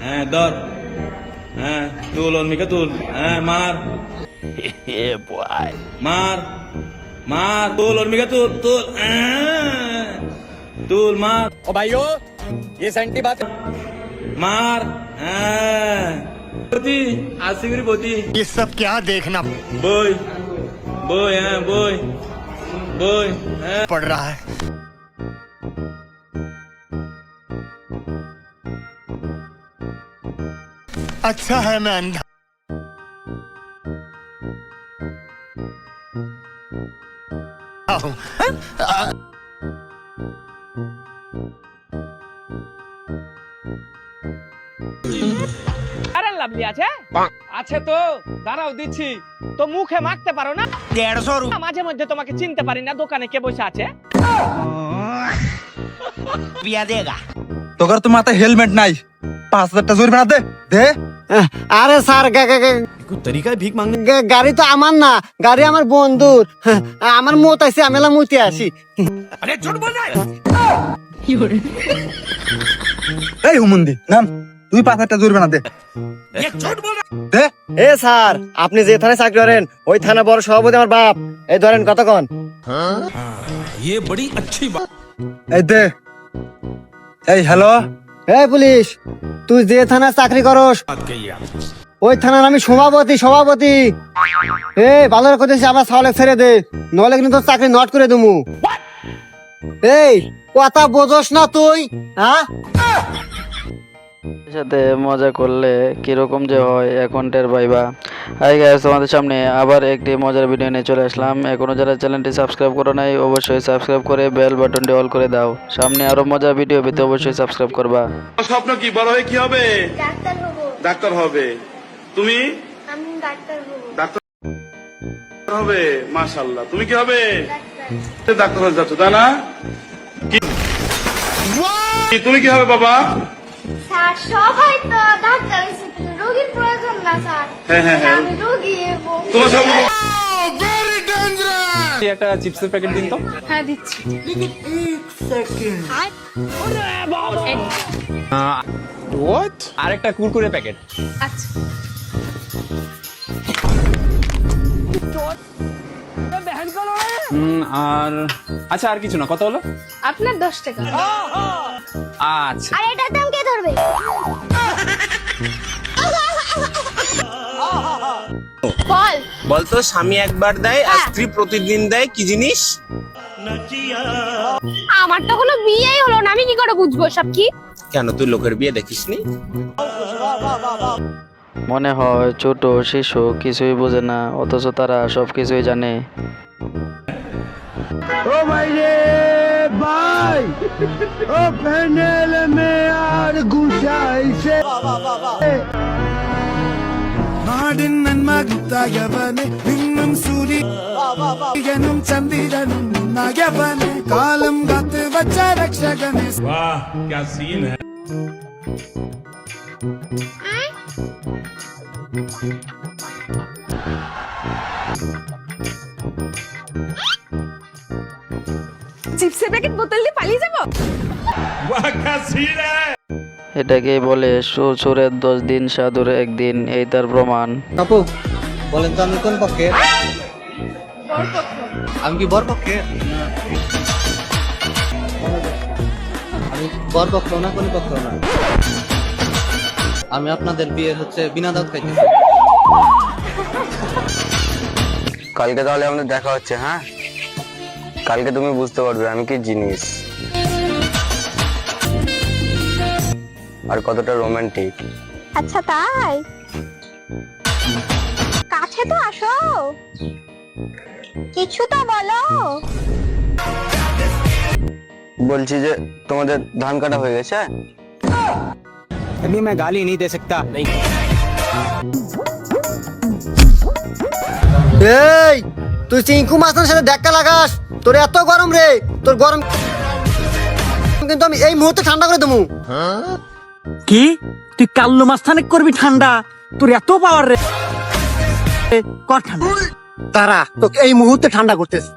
হ্যাঁ ধর, হ্যাঁ তুল অন্মিকা তুল, হ্যাঁ মার মার মার, তুল অন্মিকা তুল তুল, তুল মার। ओ भाइयों ये सेंटी बात मार, बोती आसी मेरी बोती। ये सब क्या देखना बोय बोय, बोय बोय पड़ रहा है। अच्छा है मैं अंधा हूं। আরে লাভলি আছে আছে তো দাঁড়াও দিচ্ছি তো মুখে মাখতে পারো না 150 মাঝে মধ্যে তোমাকে চিনতে পারি না দোকানে কে বসে আছে रुपया देगा তোর তো মাথায় হেলমেট নাই 5000 টাকা জরিমানা দে দে। আরে স্যার तरीका भीख मांगने গাড়ি তো আমার না, গাড়ি আমার বন্ধুর। আমার মত আছে, আমি এলাম মুতে আসি। अरे झूठ बोल रहा है এই হুমন্দি নাম, তুই 5000 টাকা জরিমানা দে ये झूठ बोल रहा দে। এ স্যার, আপনি যে থানায় চাকরি করেন ওই থানা বড় সভাপতি আমার বাপ। এই ধরেন কতক্ষণ। ये बड़ी अच्छी बात এই দে। এই হ্যালো, এই পুলিশ, তুই যে থানায় চাকরি করস कही आप ওই থানার আমি সভাপতি। এ ভালো করে কইতেছি, আবার সাওলে ছেড়ে দে, নলে কিন্তু তোর চাকরি নট করে দেবো। এই কথা বোঝস না তুই, হ্যাঁ? সাথে মজা করলে কিরকম যে হয় এখন টের পাইবা। হাই গাইস, তোমাদের সামনে আবার একটি মজার ভিডিও নিয়ে চলে আসলাম। এখনো যারা চ্যানেলটি সাবস্ক্রাইব করো নাই অবশ্যই সাবস্ক্রাইব করে বেল বাটনটি অল করে দাও। সামনে আরো মজার ভিডিও পেতে অবশ্যই সাবস্ক্রাইব করবা। স্বপ্ন কি বড় হয়ে কি হবে? ডাক্তার হবো। ডাক্তার হবে। তুমি আমি ডাক্তার হবো। ডাক্তার হবে? মাশাআল্লাহ। তুমি কি হবে? ডাক্তার। ডাক্তার হয়ে যাচ্ছ তাই না? কি তুমি কি হবে বাবা? স্যার সবাই তো ডাক্তার হয়েছে, কিন্তু রোগীর প্রয়োজন না স্যার। হ্যাঁ, হ্যাঁ, হ্যাঁ। আমি রোগী হবো। তোমার সব একটা চিপসের প্যাকেট দিন তো হ্যাঁ দিচ্ছি। আর একটা কুরকুরে প্যাকেট আচ্ছা। আর আচ্ছা আর কিছু না, কত হলো? আপনার 10 টাকা। আচ্ছা আর এটার দাম কে ধরবে? বল। বলতো স্বামী একবার দেয় আর স্ত্রী প্রতিদিন দেয় কি জিনিস? আমার তো কোনো বিয়েই হলো না, আমি কি করে বুঝবো সব কি? কেন তুই লোকের বিয়ে দেখিসনি? মনে হয় ছোট শিশু কিছুই বোঝে না, অথচ তারা সব কিছুই জানে। ও ভাই রে ভাই, ও প্যানেল মে আর গুছাইছে നാടിൻ നന്മകുത്തായവന് നിന്നും സൂര്യനും ചന്ദ്രനും നഗവന് കാലം കാത്ത് വച്ച രക്ഷകന് वाह क्या सीन है। চিপসের প্যাকেট বোতল দিয়ে পালিয়ে যাবো? वाह क्या सीन है। এটাকেই বলে সুরের 10 দিন সাধুর একদিন, এই তার প্রমাণ। আপু বলেন তো আমি কোন পক্ষে? আমি কি বর পক্ষে? আমি বর পক্ষ না, কোন পক্ষ না। আমি আপনাদের বিয়ে হচ্ছে বিনা দাওয়াত খাইতেছি। কালকে তাহলে আমাদের দেখা হচ্ছে। হ্যাঁ, কালকে তুমি বুঝতে পারবে আমি কি জিনিস আর কতটা রোমান্টিক। আচ্ছা তাই? কাছে তো আসো, কিছু তো বলো। বলছি যে তোমাদের ধান কাটা হয়ে গেছে? अभी मैं गाली नहीं दे सकता नहीं এই তুই চিঙ্কু মাস্টারের সাথে দেখা লাগাস, তোর এত গরম রে, তোর গরম কিন্তু আমি এই মুহূর্তে ঠান্ডা করে দেবো। কি তুই কাল্লু মাস্তানে করবি ঠান্ডা? তোর এত পাওয়ার রে, কর ঠান্ডা। তারা তোকে এই মুহূর্তে ঠান্ডা করতেছে।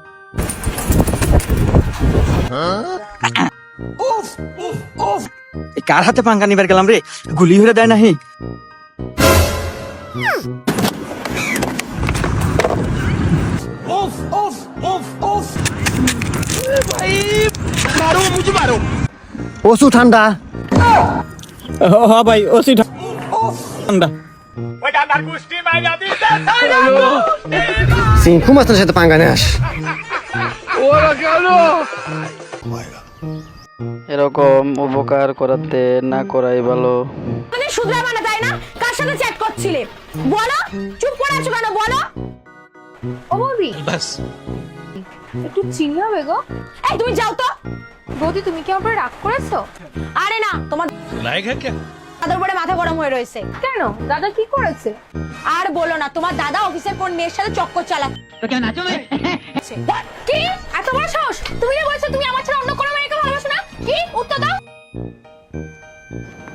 এই কার হাতে পাঙ্গা নিবার গেলাম রে, গুলি হয়ে দেয় নাহি। ওসু ঠান্ডা हाँ भाई उसी ठंडा সিংকু মাস্টারের সাথে পাঙ্গা নেস। এরকম উপকার করাতে না করাই ভালো। শুধরাই মানে তাই না? কার সাথে চ্যাট করছিলে বলো? চুপ করে আছো কেন বলো? ও বৌদি বাস একটু চিনি হবে গো। এই তুমি যাও তো। বৌদি তুমি কি আমার রাগ করেছো? আরে না, তোমার দাদার উপরে মাথা গরম হয়ে রয়েছে। কেন? দাদা কি করেছে? আর বলো না, তোমার দাদা অফিসের কোন মেয়ের সাথে চক্কর চালাচ্ছে। কি এত বড় সাহস? তুমি না বলছো তুমি আমার ছাড়া অন্য কোনো মেয়েকে ভালোবাসো না? কি উত্তর দাও।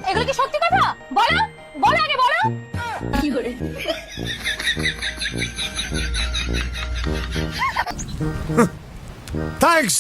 এগুলো কি সত্যি কথা? বলো বলো আগে বলো। কি করে? Thanks.